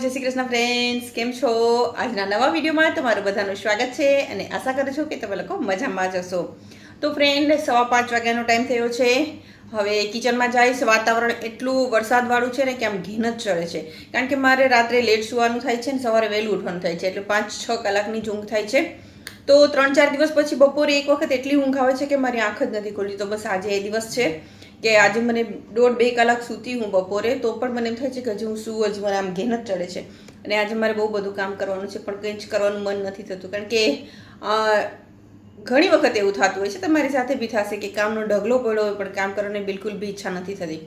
જય શ્રી કૃષ્ણ ફ્રેન્ડ્સ, કેમ છો? આજના નવા વિડીયોમાં તમારું બધાનું સ્વાગત છે અને આશા કરું છું કે તમે લોકો મજામાં જ હશો. તો ફ્રેન્ડ, 5:15 વાગ્યાનો ટાઈમ થયો છે. હવે કિચનમાં જઈશ. વાતાવરણ એટલું વરસાદવાળું છે ને કે આમ ઘીન જ ચડે છે, કારણ કે મારે રાત્રે લેટ સુવાનું થાય છે ને સવારે વહેલું ઉઠવાનું થાય છે, એટલે 5-6 કલાકની જ ઊંઘ થાય છે. તો 3-4 દિવસ પછી બપોરે એક વખત એટલી ઊંઘ આવે છે કે મારી આંખ જ નથી ખુલતી. તો બસ આજે એ દિવસ છે કે આજે મને 1.5-2 કલાક સૂતી હું બપોરે, તો પણ મને એમ થાય છે કે હજી હું સૂવું જ, મને આમ ઘેન જ ચડે છે. અને આજે મારે બહુ બધું કામ કરવાનું છે, પણ કંઈ જ કરવાનું મન નથી થતું, કારણ કે ઘણી વખત એવું થતું હોય છે, તમારી સાથે બી થશે કે કામનો ઢગલો પડ્યો હોય પણ કામ કરવાની બિલકુલ બી ઈચ્છા નથી થતી.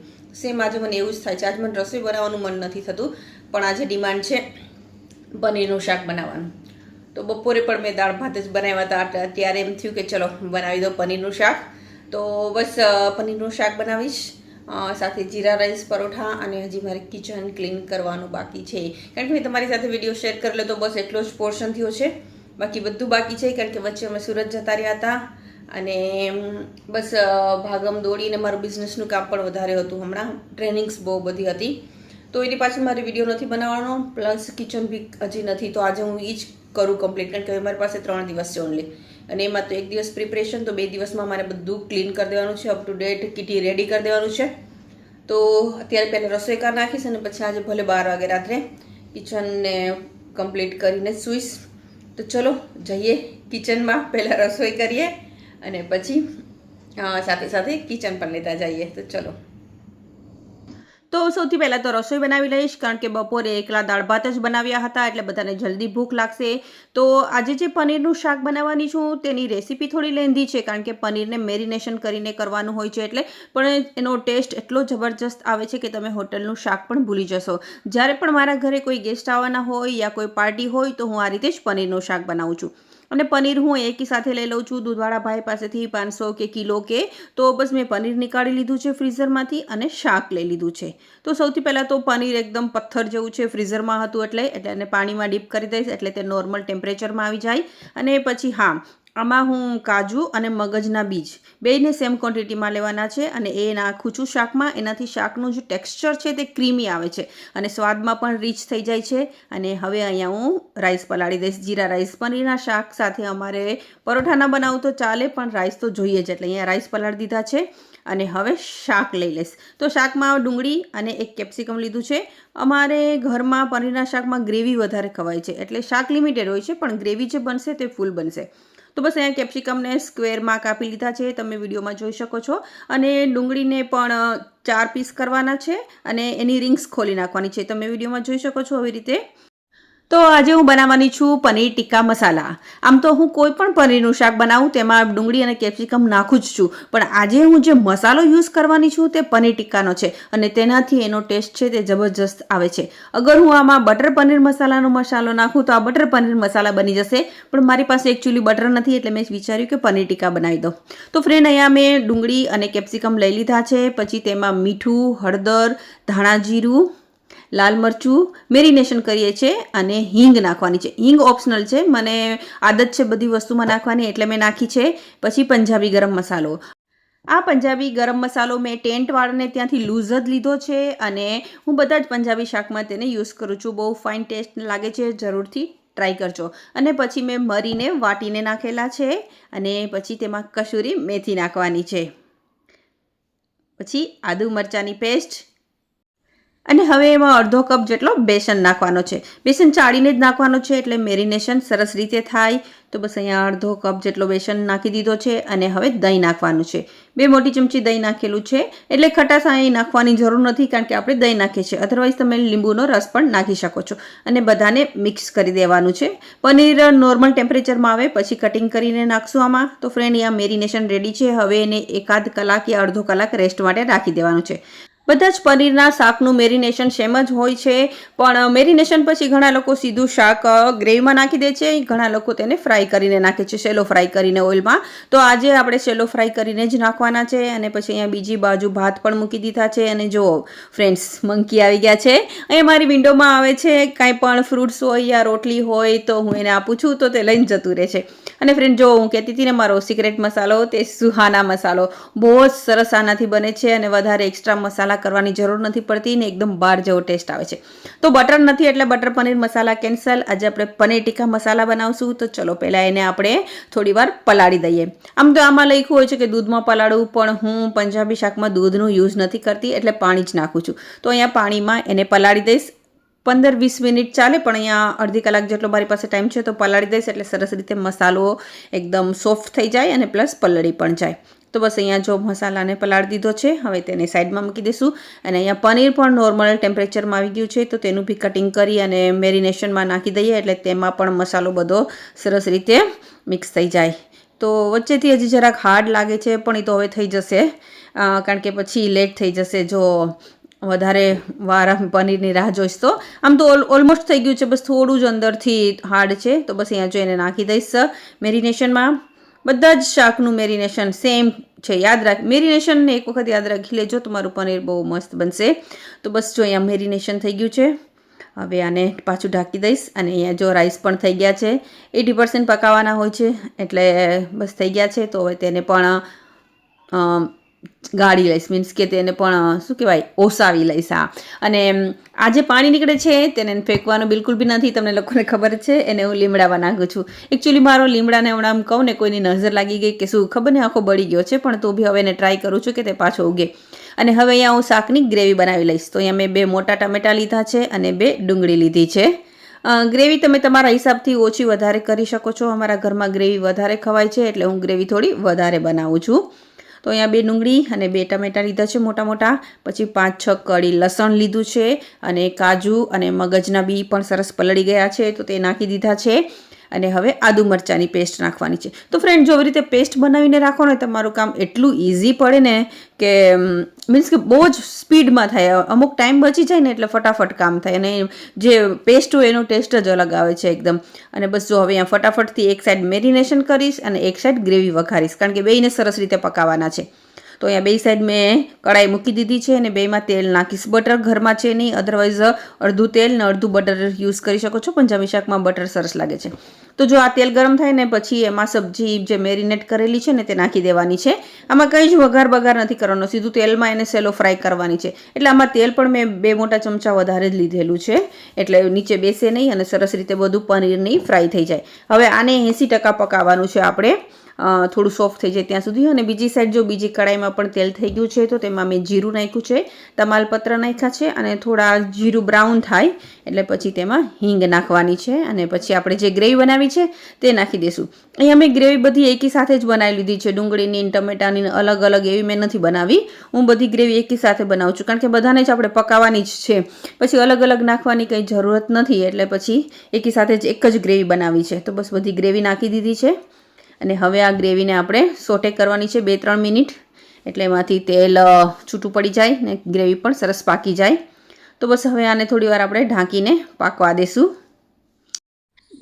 સેમ આજે મને એવું જ થાય છે. આજે મને રસોઈ બનાવવાનું મન નથી થતું, પણ આજે ડિમાન્ડ છે પનીરનું શાક બનાવવાનું. તો બપોરે પણ મેં દાળ ભાત જ બનાવ્યા હતા, ત્યારે એમ થયું કે ચલો બનાવી દો પનીરનું શાક. તો બસ પનીરનું શાક બનાવીશ, સાથે જીરા રાઈસ, પરોઠા, અને હજી મારે કિચન ક્લીન કરવાનું બાકી છે, કારણ કે મેં તમારી સાથે વિડીયો શેર કરેલો તો બસ એટલો જ પોર્શન થયો છે. બાકી બધું બાકી છે, કારણ કે વચ્ચે અમે સુરત જતા રહ્યા હતા અને બસ ભાગમ દોડીને મારું બિઝનેસનું કામ પણ વધારે હતું. હમણાં ટ્રેનિંગ્સ બહુ બધી હતી, તો એની પાછળ મારે વિડીયો નથી બનાવવાનો, પ્લસ કિચન બી હજી નથી. તો આજે હું એ જ કરું કમ્પ્લીટ, કારણ કે મારી પાસે 3 દિવસ છે ઓનલી, અને એમાં તો 1 દિવસ પ્રિપરેશન, તો 2 દિવસમાં મારે બધું ક્લીન કરી દેવાનું છે, up to date kitty ready કરી દેવાનું છે. તો અત્યારે પહેલાં રસોઈ કરી નાખીશ અને પછી આજે ભલે 12 વાગે રાત્રે કિચનને કમ્પ્લીટ કરીને સૂઈશ. તો ચલો જઈએ કિચનમાં, પહેલાં રસોઈ કરીએ અને પછી સાથે સાથે કિચન પણ લેતા જઈએ. તો ચલો. તો સૌથી પહેલાં તો રસોઈ બનાવી લઈશ, કારણ કે બપોરે એકલા દાળ ભાત જ બનાવ્યા હતા, એટલે બધાને જલ્દી ભૂખ લાગશે. તો આજે જે પનીરનું શાક બનાવવાની છું તેની રેસીપી થોડી લેન્ધી છે, કારણ કે પનીરને મેરિનેશન કરીને કરવાનું હોય છે, એટલે પણ એનો ટેસ્ટ એટલો જબરજસ્ત આવે છે કે તમે હોટલનું શાક પણ ભૂલી જશો. જ્યારે પણ મારા ઘરે કોઈ ગેસ્ટ આવવાના હોય યા કોઈ પાર્ટી હોય તો હું આ રીતે જ પનીરનું શાક બનાવું છું. અને પનીર હું એકી સાથે લઈ લઉં છું દૂધવાળા ભાઈ પાસેથી, 500 કે કિલો કે. તો બસ મેં પનીર નીકાળી લીધું છે ફ્રીઝરમાંથી અને શાક લઈ લીધું છે. તો સૌથી પહેલાં તો પનીર એકદમ પથ્થર જેવું છે, ફ્રીઝરમાં હતું એટલે એને પાણીમાં ડીપ કરી દઈશ, એટલે તે નોર્મલ ટેમ્પરેચરમાં આવી જાય. અને પછી આમાં હું કાજુ અને મગજના બીજ બેયને સેમ ક્વોન્ટિટીમાં લેવાના છે, અને એ નાખું છું શાકમાં. એનાથી શાકનું જે ટેક્સચર છે તે ક્રીમી આવે છે અને સ્વાદમાં પણ રીચ થઈ જાય છે. અને હવે અહીંયા હું રાઈસ પલાળી દઈશ, જીરા રાઈસ. પનીરના શાક સાથે અમારે પરોઠા ન બનાવું તો ચાલે, પણ રાઈસ તો જોઈએ જ, એટલે અહીંયા રાઈસ પલાળી દીધા છે. અને હવે શાક લઈ લઈશ. તો શાકમાં ડુંગળી અને એક કેપ્સિકમ લીધું છે. અમારે ઘરમાં પનીરના શાકમાં ગ્રેવી વધારે ખવાય છે, એટલે શાક લિમિટેડ હોય છે, પણ ગ્રેવી જે બનશે તે ફૂલ બનશે. તો બસ અહીંયા કેપ્સિકમને સ્ક્વેરમાં કાપી લીધા છે, તમે વિડીયોમાં જોઈ શકો છો. અને ડુંગળીને પણ 4 પીસ કરવાના છે અને એની રિંગ્સ ખોલી નાખવાની છે, તમે વિડીયોમાં જોઈ શકો છો આવી રીતે. તો આજે હું બનાવવાની છું પનીર ટિક્કા મસાલા. આમ તો હું કોઈ પણ પનીરનું શાક બનાવું તેમાં ડુંગળી અને કેપ્સિકમ નાખું જ છું, પણ આજે હું જે મસાલો યુઝ કરવાની છું તે પનીર ટિક્કાનો છે, અને તેનાથી એનો ટેસ્ટ છે તે જબરજસ્ત આવે છે. અગર હું આમાં બટર પનીર મસાલાનો મસાલો નાખું તો આ બટર પનીર મસાલા બની જશે, પણ મારી પાસે એકચ્યુઅલી બટર નથી, એટલે મેં વિચાર્યું કે પનીર ટિક્કા બનાવી દો. તો ફ્રેન્ડ, અહીંયા મેં ડુંગળી અને કેપ્સિકમ લઈ લીધા છે. પછી તેમાં મીઠું, હળદર, ધાણા જીરું, લાલ મરચું મેરિનેશન કરીએ છીએ, અને હિંગ નાખવાની છે. હિંગ ઓપ્શનલ છે, મને આદત છે બધી વસ્તુમાં નાખવાની, એટલે મેં નાખી છે. પછી પંજાબી ગરમ મસાલો. આ પંજાબી ગરમ મસાલો મેં ટેન્ટવાળાને ત્યાંથી લૂઝ જ લીધો છે, અને હું બધા જ પંજાબી શાકમાં તેને યુઝ કરું છું. બહુ ફાઇન ટેસ્ટ લાગે છે, જરૂરથી ટ્રાય કરજો. અને પછી મેં મરીને વાટીને નાખેલા છે, અને પછી તેમાં કસૂરી મેથી નાખવાની છે. પછી આદુ મરચાંની પેસ્ટ, અને હવે એમાં અડધો કપ જેટલો બેસન નાખવાનો છે. બેસન ચાળીને જ નાખવાનો છે, એટલે મેરિનેશન સરસ રીતે થાય. તો બસ અહીંયા અડધો કપ જેટલો બેસન નાખી દીધો છે, અને હવે દહીં નાખવાનું છે. 2 મોટી ચમચી દહીં નાખેલું છે, એટલે ખટાશ અહીં નાખવાની જરૂર નથી, કારણ કે આપણે દહીં નાખીએ છીએ. અધરવાઇઝ તમે લીંબુનો રસ પણ નાખી શકો છો. અને બધાને મિક્સ કરી દેવાનું છે. પનીર નોર્મલ ટેમ્પરેચરમાં આવે પછી કટિંગ કરીને નાખશું આમાં. તો ફ્રેન્ડ, અહીંયા મેરિનેશન રેડી છે. હવે એને 1-1/2 કલાક યા અડધો કલાક રેસ્ટ માટે રાખી દેવાનું છે. બધા જ પનીરના શાકનું મેરિનેશન સેમ જ હોય છે, પણ મેરિનેશન પછી ઘણા લોકો સીધું શાક ગ્રેવીમાં નાખી દે છે, ઘણા લોકો તેને ફ્રાય કરીને નાખે છે, શેલો ફ્રાય કરીને ઓઇલમાં. તો આજે આપણે શેલો ફ્રાય કરીને જ નાખવાના છે. અને પછી અહીંયા બીજી બાજુ ભાત પણ મૂકી દીધા છે. અને જો ફ્રેન્ડ્સ, મંકી આવી ગયા છે. અહીંયા મારી વિન્ડોમાં આવે છે, કાંઈ પણ ફ્રૂટ્સ હોય યા રોટલી હોય તો હું એને આપું છું, તો તે લઈને જતું રહે છે. અને ફ્રેન્ડ જો હું કહેતી હતી ને મારો સિક્રેટ મસાલો તે સુહાના મસાલો બહુ જ સરસ આનાથી બને છે અને વધારે એક્સ્ટ્રા મસાલા કરવાની જરૂર નથી પડતી ને એકદમ બહાર જેવો ટેસ્ટ આવે છે. તો બટર નથી એટલે બટર પનીર મસાલા કેન્સલ. આજે આપણે પનીર ટીકા મસાલા બનાવશું. તો ચલો પહેલાં એને આપણે થોડી વાર પલાળી દઈએ. આમ તો આમાં લખ્યું હોય છે કે દૂધમાં પલાળવું, પણ હું પંજાબી શાકમાં દૂધનું યુઝ નથી કરતી એટલે પાણી જ નાખું છું. તો અહીંયા પાણીમાં એને પલાળી દઈશ. 15-20 મિનિટ ચાલે, પણ અહીંયા અડધી કલાક જેટલો મારી પાસે ટાઈમ છે તો પલાળી દઈશ એટલે સરસ રીતે મસાલો એકદમ સોફ્ટ થઈ જાય અને પ્લસ પલળી પણ જાય. તો બસ અહીંયા જો મસાલાને પલાળી દીધો છે. હવે તેને સાઈડમાં મૂકી દઈશું. અને અહીંયા પનીર પણ નોર્મલ ટેમ્પરેચરમાં આવી ગયું છે તો તેનું બી કટિંગ કરી અને મેરિનેશનમાં નાખી દઈએ એટલે તેમાં પણ મસાલો બધો સરસ રીતે મિક્સ થઈ જાય. તો વચ્ચેથી હજી જરાક હાર્ડ લાગે છે, પણ એ તો હવે થઈ જશે કારણ કે પછી લેટ થઈ જશે જો વધારે વાર પનીરની રાહ જોઈશ તો. આમ તો ઓલમોસ્ટ થઈ ગયું છે, બસ થોડું જ અંદરથી હાર્ડ છે. તો બસ અહીંયા જો એને નાખી દઈશ મેરિનેશનમાં. બધા જ શાકનું મેરિનેશન સેમ છે, યાદ રાખ મેરિનેશનને એક વખત યાદ રાખી લેજો, તમારું પનીર બહુ મસ્ત બનશે. તો બસ જો અહીંયા મેરિનેશન થઈ ગયું છે. હવે આને પાછું ઢાંકી દઈશ અને અહીંયા જો રાઈસ પણ થઈ ગયા છે. 80% પકાવવાના હોય છે એટલે બસ થઈ ગયા છે. તો હવે તેને પણ ગાળી લઈશ, મીન્સ કે તેને પણ શું કહેવાય ઓસાવી લઈશ. અને આ જે પાણી નીકળે છે તેને ફેંકવાનું બિલકુલ બી નથી, તમને લોકોને ખબર છે. એને હું લીમડામાં નાખું છું. એકચ્યુઅલી મારો લીમડાને હમણાં આમ કહું ને કોઈની નજર લાગી ગઈ કે શું ખબર ને આખો બળી ગયો છે, પણ તો બી હવે એને ટ્રાય કરું છું કે તે પાછો ઉગે. અને હવે અહીંયા હું શાકની ગ્રેવી બનાવી લઈશ. તો અહીંયા મેં 2 મોટા ટમેટા લીધા છે અને 2 ડુંગળી લીધી છે. ગ્રેવી તમે તમારા હિસાબથી ઓછી વધારે કરી શકો છો. અમારા ઘરમાં ગ્રેવી વધારે ખવાય છે એટલે હું ગ્રેવી થોડી વધારે બનાવું છું. તો અહીંયા 2 ડુંગળી અને 2 ટમેટા લીધા છે મોટા મોટા. પછી 5-6 કળી લસણ લીધું છે અને કાજુ અને મગજના બી પણ સરસ પલળી ગયા છે તો તે નાખી દીધા છે. અને હવે આદુ મરચાંની પેસ્ટ નાખવાની છે. તો ફ્રેન્ડ જો આવી રીતે પેસ્ટ બનાવીને રાખો ને તમારું કામ એટલું ઇઝી પડે ને કે મીન્સ કે બહુ જ સ્પીડમાં થાય. અમુક ટાઈમ બચી જાય ને એટલે ફટાફટ કામ થાય અને જે પેસ્ટ હોય એનો ટેસ્ટ જ અલગ આવે છે એકદમ. અને બસ જો હવે અહીંયા ફટાફટથી એક સાઈડ મેરિનેશન કરીશ અને એક સાઈડ ગ્રેવી વઘારીશ કારણ કે બેયને સરસ રીતે પકાવવાના છે. તો અહીંયા 2 સાઈડ મેં કડાઈ મૂકી દીધી છે અને 2માં તેલ નાખીશ. બટર ઘરમાં છે નહીં, અધરવાઇઝ અડધું તેલ ને અડધું બટર યુઝ કરી શકો છો. પંજાબી શાકમાં બટર સરસ લાગે છે. તો જો આ તેલ ગરમ થાય ને પછી એમાં સબ્જી જે મેરિનેટ કરેલી છે ને તે નાખી દેવાની છે. આમાં કંઈ જ વઘાર નથી કરવાનો, સીધું તેલમાં એને સેલો ફ્રાય કરવાની છે. એટલે આમાં તેલ પણ મેં 2 મોટા ચમચા વધારે જ લીધેલું છે એટલે નીચે બેસે નહીં અને સરસ રીતે બધું પનીરની ફ્રાય થઈ જાય. હવે આને 80% પકાવવાનું છે આપણે, થોડું સોફ્ટ થઈ જાય ત્યાં સુધી. અને બીજી સાઈડ જો બીજી કડાઈમાં પણ તેલ થઈ ગયું છે તો તેમાં મેં જીરું નાખ્યું છે, તમાલપત્ર નાખ્યા છે અને થોડા જીરું બ્રાઉન થાય એટલે પછી તેમાં હિંગ નાખવાની છે. અને પછી આપણે જે ગ્રેવી બનાવી છે તે નાખી દઈશું. અહીંયા મેં ગ્રેવી બધી એકી સાથે જ બનાવી લીધી છે. ડુંગળીની, ટમેટાની અલગ અલગ એવી મેં નથી બનાવી. હું બધી ગ્રેવી એકી સાથે બનાવું છું કારણ કે બધાને જ આપણે પકાવવાની જ છે, પછી અલગ અલગ નાખવાની કંઈ જરૂરત નથી એટલે પછી એકી સાથે જ એક જ ગ્રેવી બનાવી છે. તો બસ બધી ગ્રેવી નાખી દીધી છે. અને હવે આ ગ્રેવીને આપણે સોટે કરવાની છે 2-3 મિનિટ એટલે એમાંથી તેલ છૂટું પડી જાય ને ગ્રેવી પણ સરસ પાકી જાય. તો બસ હવે આને થોડી વાર આપણે ઢાંકીને પાકવા દઈશું.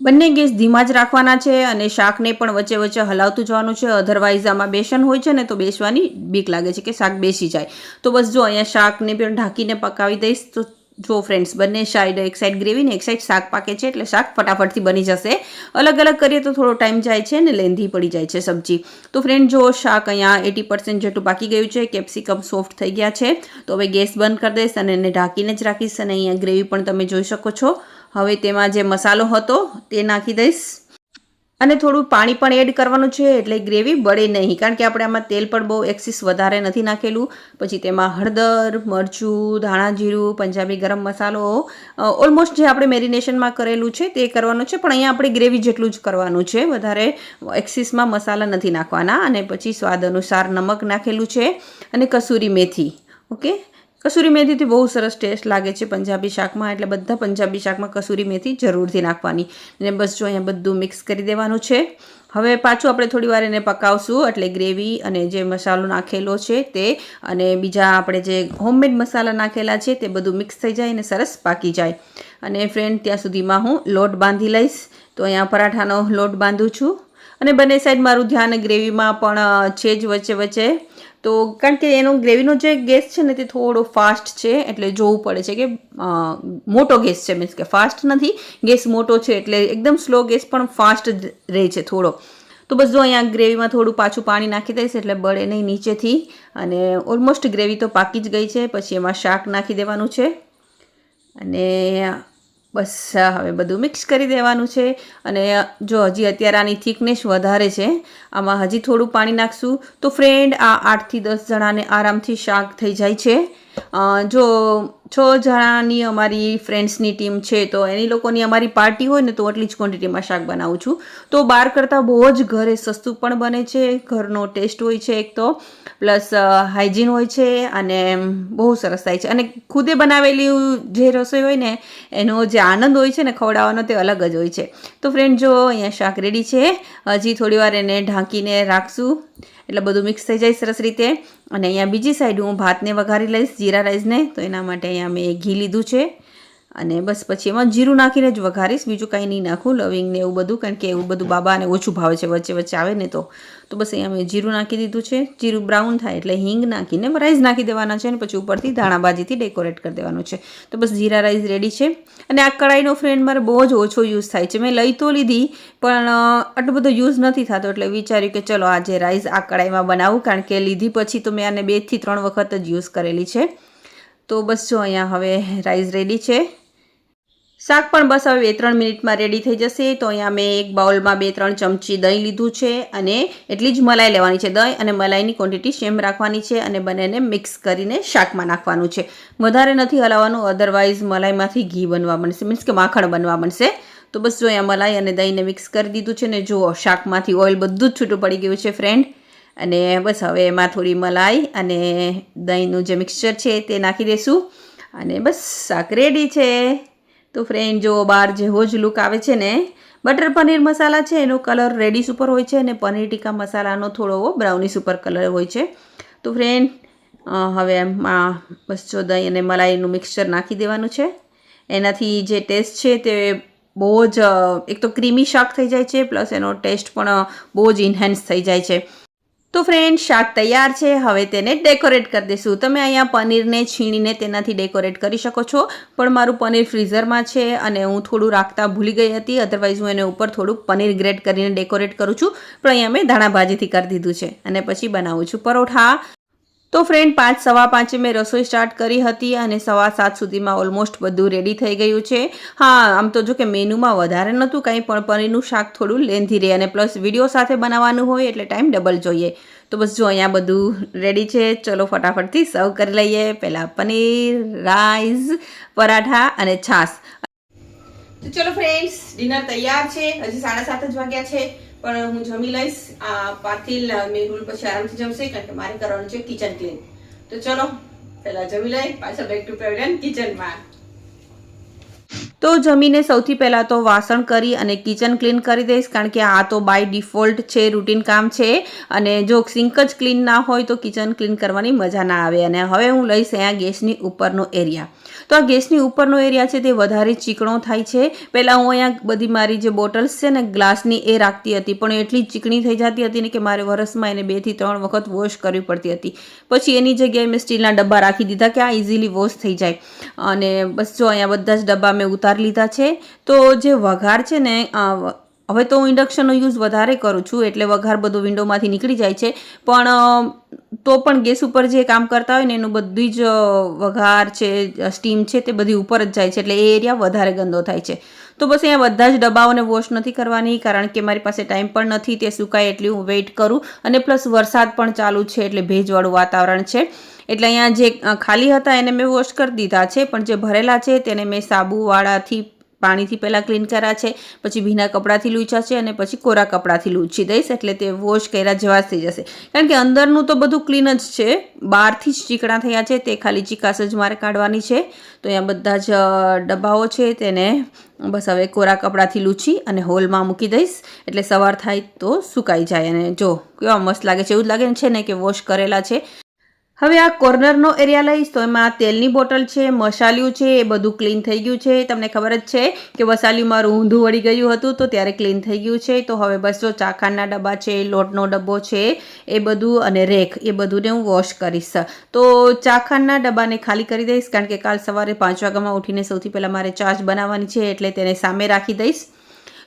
બંને ગેસ ધીમા જ રાખવાના છે અને શાકને પણ વચ્ચે વચ્ચે હલાવતું જવાનું છે. અધરવાઇઝ આમાં બેસન હોય છે ને તો બેસવાની બીક લાગે છે કે શાક બેસી જાય. તો બસ જો અહીંયા શાકને પણ ઢાંકીને પકાવી દઈશ. તો જો ફ્રેન્ડ્સ બંને સાઈડ, એક સાઈડ ગ્રેવી ને એક સાઈડ શાક પાકે છે એટલે શાક ફટાફટથી બની જશે. અલગ અલગ કરીએ તો થોડો ટાઈમ જાય છે ને લેન્ધી પડી જાય છે સબ્જી. તો ફ્રેન્ડ જો શાક અહીંયા 80% જેટલું પાકી ગયું છે, કેપ્સિકમ સોફ્ટ થઈ ગયા છે. તો હવે ગેસ બંધ કરી દઈશ અને એને ઢાંકીને જ રાખીશ. અને અહીંયા ગ્રેવી પણ તમે જોઈ શકો છો. હવે તેમાં જે મસાલો હતો તે નાખી દઈશ અને થોડું પાણી પણ એડ કરવાનું છે એટલે ગ્રેવી બળે નહીં કારણ કે આપણે આમાં તેલ પણ બહુ એક્સિસ વધારે નથી નાખેલું. પછી તેમાં હળદર, મરચું, ધાણા જીરું, પંજાબી ગરમ મસાલો ઓલમોસ્ટ જે આપણે મેરિનેશનમાં કરેલું છે તે કરવાનું છે, પણ અહીંયા આપણે ગ્રેવી જેટલું જ કરવાનું છે, વધારે એક્સિસમાં મસાલા નથી નાખવાના. અને પછી સ્વાદ અનુસાર નમક નાખેલું છે અને કસૂરી મેથી. ઓકે, કસૂરી મેથીથી બહુ સરસ ટેસ્ટ લાગે છે પંજાબી શાકમાં એટલે બધા પંજાબી શાકમાં કસૂરી મેથી જરૂરથી નાખવાની. અને બસ જો અહીંયા બધું મિક્સ કરી દેવાનું છે. હવે પાછું આપણે થોડી વાર એને પકાવશું એટલે ગ્રેવી અને જે મસાલો નાખેલો છે તે અને બીજા આપણે જે હોમમેડ મસાલા નાખેલા છે તે બધું મિક્સ થઈ જાય અને સરસ પાકી જાય. અને ફ્રેન્ડ ત્યાં સુધીમાં હું લોટ બાંધી લઈશ. તો અહીંયા પરાઠાનો લોટ બાંધું છું અને બંને સાઈડ મારું ધ્યાન ગ્રેવીમાં પણ છે જ વચ્ચે વચ્ચે. તો કારણ કે એનો ગ્રેવીનો જે ગેસ છે ને તે થોડો ફાસ્ટ છે એટલે જોવું પડે છે કે મોટો ગેસ છે, મીન્સ કે ફાસ્ટ નથી, ગેસ મોટો છે એટલે એકદમ સ્લો ગેસ પણ ફાસ્ટ જ રહે છે થોડો. તો બસ જો અહીંયા ગ્રેવીમાં થોડું પાછું પાણી નાખી દઈશ એટલે બળે નહીં નીચેથી. અને ઓલમોસ્ટ ગ્રેવી તો પાકી જ ગઈ છે. પછી એમાં શાક નાખી દેવાનું છે અને બસ હવે બધું મિક્સ કરી દેવાનું છે. અને જો હજી અત્યારે આની થિકનેસ વધારે છે, આમાં હજી થોડું પાણી નાખશું તો ફ્રેન્ડ આ 8 થી 10 જણાને આરામથી શાક થઈ જાય છે. જો 6 જણાની અમારી ફ્રેન્ડ્સની ટીમ છે તો એની લોકોની અમારી પાર્ટી હોય ને તો આટલી જ ક્વોન્ટિટીમાં શાક બનાવું છું. તો બહાર કરતાં બહુ જ ઘરે સસ્તું પણ બને છે, ઘરનો ટેસ્ટ હોય છે એક તો, પ્લસ હાઇજીન હોય છે અને બહુ સરસ થાય છે. અને ખુદે બનાવેલી જે રસોઈ હોય ને એનો જે આનંદ હોય છે ને ખવડાવવાનો તે અલગ જ હોય છે. તો ફ્રેન્ડ જો અહીંયા શાક રેડી છે. હજી થોડી વાર એને ઢાંકીને રાખશું એટલે બધું મિક્સ થઈ જાય સરસ રીતે. અને અહીંયા બીજી સાઈડ હું ભાતને વઘારી લઈશ, જીરા રાઈસને. તો એના માટે અહીંયા મેં ઘી લીધું છે અને બસ પછી એમાં જીરું નાખીને જ વઘારીશ, બીજું કાંઈ નહીં નાખું, લવિંગ ને એવું બધું, કારણ કે એવું બધું બાબાને ઓછું ભાવે છે વચ્ચે વચ્ચે આવે ને તો બસ અહીંયા મેં જીરું નાખી દીધું છે. જીરું બ્રાઉન થાય એટલે હિંગ નાખીને રાઈસ નાખી દેવાના છે અને પછી ઉપરથી ધાણાભાજીથી ડેકોરેટ કરી દેવાનું છે. તો બસ જીરા રાઈસ રેડી છે. અને આ કઢાઈનો ફ્રેન્ડ મારે બહુ જ ઓછો યુઝ થાય છે. મેં લઈ તો લીધી પણ આટલો બધો યુઝ નથી થતો એટલે વિચાર્યું કે ચલો આજે રાઈસ આ કઢાઈમાં બનાવું, કારણ કે લીધી પછી તો મેં આને 2 થી 3 વખત જ યુઝ કરેલી છે. તો બસ જો અહીંયા હવે રાઈસ રેડી છે. શાક પણ બસ હવે 2-3 મિનિટમાં રેડી થઈ જશે. તો અહીંયા મેં એક બાઉલમાં 2-3 ચમચી દહીં લીધું છે અને એટલી જ મલાઈ લેવાની છે. દહીં અને મલાઈની ક્વોન્ટિટી સેમ રાખવાની છે અને બંનેને મિક્સ કરીને શાકમાં નાખવાનું છે. વધારે નથી હલાવવાનું, અધરવાઇઝ મલાઈમાંથી ઘી બનવા બનશે, મીન્સ કે માખણ બનવા બનશે. તો બસ જો અહીંયા મલાઈ અને દહીંને મિક્સ કરી દીધું છે ને જુઓ શાકમાંથી ઓઇલ બધું જ છૂટું પડી ગયું છે ફ્રેન્ડ. અને બસ હવે એમાં થોડી મલાઈ અને દહીંનું જે મિક્સચર છે તે નાખી દઈશું અને બસ શાક રેડી છે. તો ફ્રેન્ડ જો બહાર જેવો જ લુક આવે છે ને, બટર પનીર મસાલા છે એનો કલર રેડીશ ઉપર હોય છે અને પનીર ટીકા મસાલાનો થોડો બ્રાઉનીશ ઉપર કલર હોય છે. તો ફ્રેન્ડ હવે એમાં બસ જો દહીં અને મલાઈનું મિક્સચર નાખી દેવાનું છે. એનાથી જે ટેસ્ટ છે તે બહુ જ એક તો ક્રીમી શાક થઈ જાય છે, પ્લસ એનો ટેસ્ટ પણ બહુ જ ઇન્હેન્સ થઈ જાય છે. તો ફ્રેન્ડ શાક તૈયાર છે. હવે તેને ડેકોરેટ કરી દઈશું. તમે અહીંયા પનીરને છીણીને તેનાથી ડેકોરેટ કરી શકો છો, પણ મારું પનીર ફ્રીઝરમાં છે અને હું થોડું રાખતા ભૂલી ગઈ હતી, અધરવાઇઝ હું એને ઉપર થોડુંક પનીર ગ્રેટ કરીને ડેકોરેટ કરું છું. પણ અહીંયા મેં ધાણાભાજીથી કરી દીધું છે અને પછી બનાવું છું પરોઠા. તો ફ્રેન્ડ 5-5:15 મેં રસોઈ સ્ટાર્ટ કરી હતી અને 7:15 સુધીમાં ઓલમોસ્ટ બધું રેડી થઈ ગયું છે. હા, આમ તો જો કે મેનુમાં વધારે નહોતું કંઈ, પણ પનીરનું શાક થોડું લેન્થી રહે અને પ્લસ વિડીયો સાથે બનાવવાનું હોય એટલે ટાઈમ ડબલ જોઈએ. તો બસ જો અહીંયા બધું રેડી છે. ચલો ફટાફટથી સર્વ કરી લઈએ. પહેલાં પનીર, રાઈસ, પરાઠા અને છાશ. તો ચલો ફ્રેન્ડ્સ, ડિનર તૈયાર છે. હજી 7:30 જ વાગ્યા છે પણ હું જમી લઈશ. પાર્થિલ મેહુલ પછી આરામથી જમશે કારણ કે મારે કરવાનું છે કિચન ક્લીન. તો ચલો પહેલા જમી લઈ, પાછા બેક ટુ પેવેલિયન કિચનમાં. તો જમીને સૌથી પહેલાં તો વાસણ કરી અને કિચન ક્લીન કરી દઈશ, કારણ કે આ તો બાય ડિફોલ્ટ છે, રૂટીન કામ છે. અને જો સિંક જ ક્લીન ના હોય તો કિચન ક્લીન કરવાની મજા ના આવે. અને હવે હું લઈશ અહીંયા ગેસની ઉપરનો એરિયા. તો આ ગેસની ઉપરનો એરિયા છે તે વધારે ચીકણો થાય છે. પહેલાં હું અહીંયા બધી મારી જે બોટલ્સ છે ને ગ્લાસની એ રાખતી હતી, પણ એટલી ચીકણી થઈ જતી હતી ને કે મારે વરસમાં એને 2 થી 3 વખત વોશ કરવી પડતી હતી. પછી એની જગ્યાએ મેં સ્ટીલના ડબ્બા રાખી દીધા કે આ ઇઝીલી વોશ થઈ જાય. અને બસ જો અહીંયા બધા જ ડબ્બા મેં ઉતારી લીધા છે. તો જે વઘાર છે ને, હવે તો હું ઇન્ડક્શનનો યુઝ વધારે કરું છું એટલે વઘાર બધો વિન્ડોમાંથી નીકળી જાય છે, પણ તો પણ ગેસ ઉપર જે કામ કરતા હોય ને એનું બધી જ વઘાર છે, સ્ટીમ છે તે બધી ઉપર જ જાય છે એટલે એ એરિયા વધારે ગંદો થાય છે. તો બસ અહીંયા બધા જ ડબ્બાઓને વોશ નથી કરવાની, કારણ કે મારી પાસે ટાઈમ પણ નથી તે સુકાય એટલી હું વેઇટ કરું. અને પ્લસ વરસાદ પણ ચાલુ છે એટલે ભેજવાળું વાતાવરણ છે. એટલે અહીંયા જે ખાલી હતા એને મેં વોશ કરી દીધા છે, પણ જે ભરેલા છે તેને મેં સાબુવાળાથી પાણીથી પહેલાં ક્લીન કર્યા છે, પછી ભીના કપડાથી લૂછ્યા છે અને પછી કોરા કપડાથી લૂછી દઈશ એટલે તે વોશ કર્યા જેવા જ થઈ જશે. કારણ કે અંદરનું તો બધું ક્લીન જ છે, બહારથી જ ચીકણા થયા છે તે ખાલી ચીકાશ જ મારે કાઢવાની છે. તો અહીંયા બધા જ ડબ્બાઓ છે તેને બસ હવે કોરા કપડાથી લૂછી અને હોલમાં મૂકી દઈશ એટલે સવાર થાય તો સુકાઈ જાય. અને જો કેવા મસ્ત લાગે છે, એવું જ લાગે છે ને કે વોશ કરેલા છે. હવે આ કોર્નરનો એરિયા લઈશ તો એમાં તેલની બોટલ છે, મસાલિયું છે, એ બધું ક્લીન થઈ ગયું છે. તમને ખબર જ છે કે વસાલિયું મારું ઊંધું વળી ગયું હતું તો ત્યારે ક્લીન થઈ ગયું છે. તો હવે બસ જો ચાખાના ડબ્બા છે, લોટનો ડબ્બો છે, એ બધું અને રેક એ બધુંને હું વોશ કરીશ. તો ચાખાના ડબ્બાને ખાલી કરી દઈશ કારણ કે કાલ સવારે 5 વાગ્યામાં ઉઠીને સૌથી પહેલાં મારે ચા જ બનાવવાની છે એટલે તેને સામે રાખી દઈશ.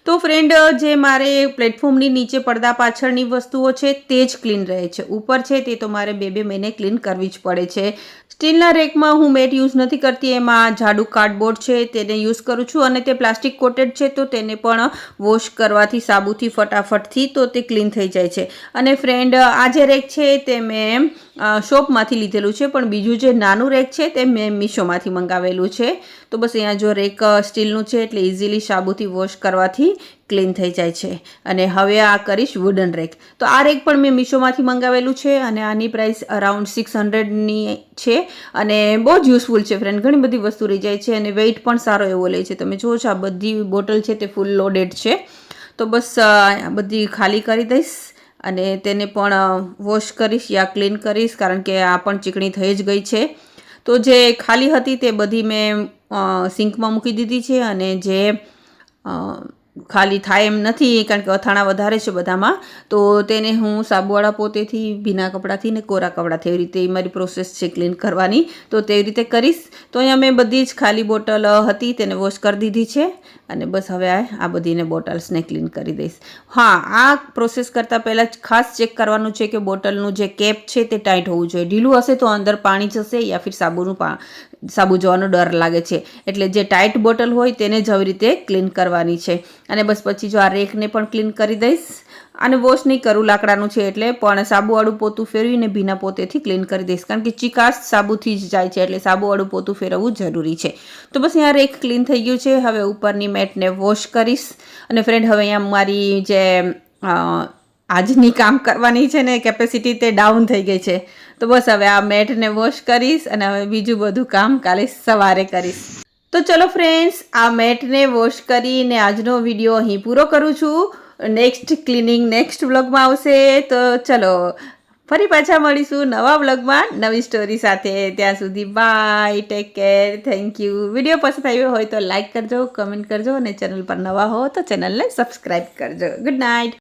તો ફ્રેન્ડ જે મારે પ્લેટફોર્મની નીચે પડદા પાછળની વસ્તુઓ છે તે જ ક્લીન રહે છે, ઉપર છે તે તો મારે 2-2 મહિને ક્લીન કરવી જ પડે છે. સ્ટીલના રેકમાં હું મેટ યુઝ નથી કરતી, એમાં જાડું કાર્ડબોર્ડ છે તેને યુઝ કરું છું અને તે પ્લાસ્ટિક કોટેડ છે તો તેને પણ વોશ કરવાથી સાબુથી ફટાફટથી તો તે ક્લીન થઈ જાય છે. અને ફ્રેન્ડ આ જે રેક છે તે મેં શોપમાંથી લીધેલું છે, પણ બીજું જે નાનું રેક છે તે મેં મીશોમાંથી મંગાવેલું છે. તો બસ અહીંયા જો રેક સ્ટીલનું છે એટલે ઇઝીલી સાબુથી વોશ કરવાથી ક્લીન થઈ જાય છે. અને હવે આ કરીશ વુડન રેક. તો આ રેક પણ મેં મીશોમાંથી મંગાવેલું છે અને આની પ્રાઇસ અરાઉન્ડ 600ની છે અને બહુ જ યુઝફુલ છે ફ્રેન્ડ. ઘણી બધી વસ્તુ રહી જાય છે અને વેઇટ પણ સારો એવો લે છે. તમે જુઓ છો આ બધી બોટલ છે તે ફૂલ લોડેડ છે. તો બસ બધી ખાલી કરી દઈશ અને તેને પણ વોશ કરીશ યા ક્લીન કરીશ, કારણ કે આ પણ ચીકણી થઈ જ ગઈ છે. તો જે ખાલી હતી તે બધી મેં સિંકમાં મૂકી દીધી છે અને જે ખાલી થાય એમ નથી કારણ કે અથાણા વધારે છે બધામાં, તો તેને હું સાબુવાળા પોતેથી ભીના કપડાથી ને કોરા કપડાથી એવી રીતે મારી પ્રોસેસ છે ક્લીન કરવાની, તો તેવી રીતે કરીશ. તો અહીંયા મેં બધી જ ખાલી બોટલ હતી તેને વોશ કરી દીધી છે અને બસ હવે આ બધીને બોટલ્સને ક્લીન કરી દઈશ. હા, આ પ્રોસેસ કરતાં પહેલાં જ ખાસ ચેક કરવાનું છે કે બોટલનું જે કેપ છે તે ટાઈટ હોવું જોઈએ. ઢીલું હશે તો અંદર પાણી જશે યા ફિર સાબુ જવાનો ડર લાગે છે, એટલે જે ટાઈટ બોટલ હોય તેને જ આવી રીતે ક્લીન કરવાની છે. અને બસ પછી જો આ રેકને પણ ક્લીન કરી દઈશ. આને વોશ નહીં કરું, લાકડાનું છે એટલે, પણ સાબુવાળું પોતું ફેરવીને ભીના પોતેથી ક્લીન કરી દઈશ, કારણ કે ચિકાસ સાબુથી જ જાય છે એટલે સાબુવાળું પોતું ફેરવવું જરૂરી છે. તો બસ અહીંયા રેક ક્લીન થઈ ગયું છે. હવે ઉપરની મેટને વોશ કરીશ. અને ફ્રેન્ડ હવે અહીંયા મારી જે આજની કામ કરવાની છે ને કેપેસિટી તે ડાઉન થઈ ગઈ છે. તો બસ હવે આ મેટને વોશ કરીશ અને હવે બીજું બધું કામ કાલે સવારે કરીશ. તો ચલો ફ્રેન્ડ્સ, આ મેટને વોશ કરીને આજનો વિડીયો અહીં પૂરો કરું છું. નેક્સ્ટ ક્લિનિંગ નેક્સ્ટ વ્લોગમાં આવશે. તો ચલો ફરી પાછા મળીશું નવા વ્લોગમાં નવી સ્ટોરી સાથે. ત્યાં સુધી bye, take care, thank you. Video પસંદ આવ્યો હોય તો લાઇક કરજો, કમેન્ટ કરજો અને ચેનલ પર નવા હો તો ચેનલને સબસ્ક્રાઈબ કરજો. Good night.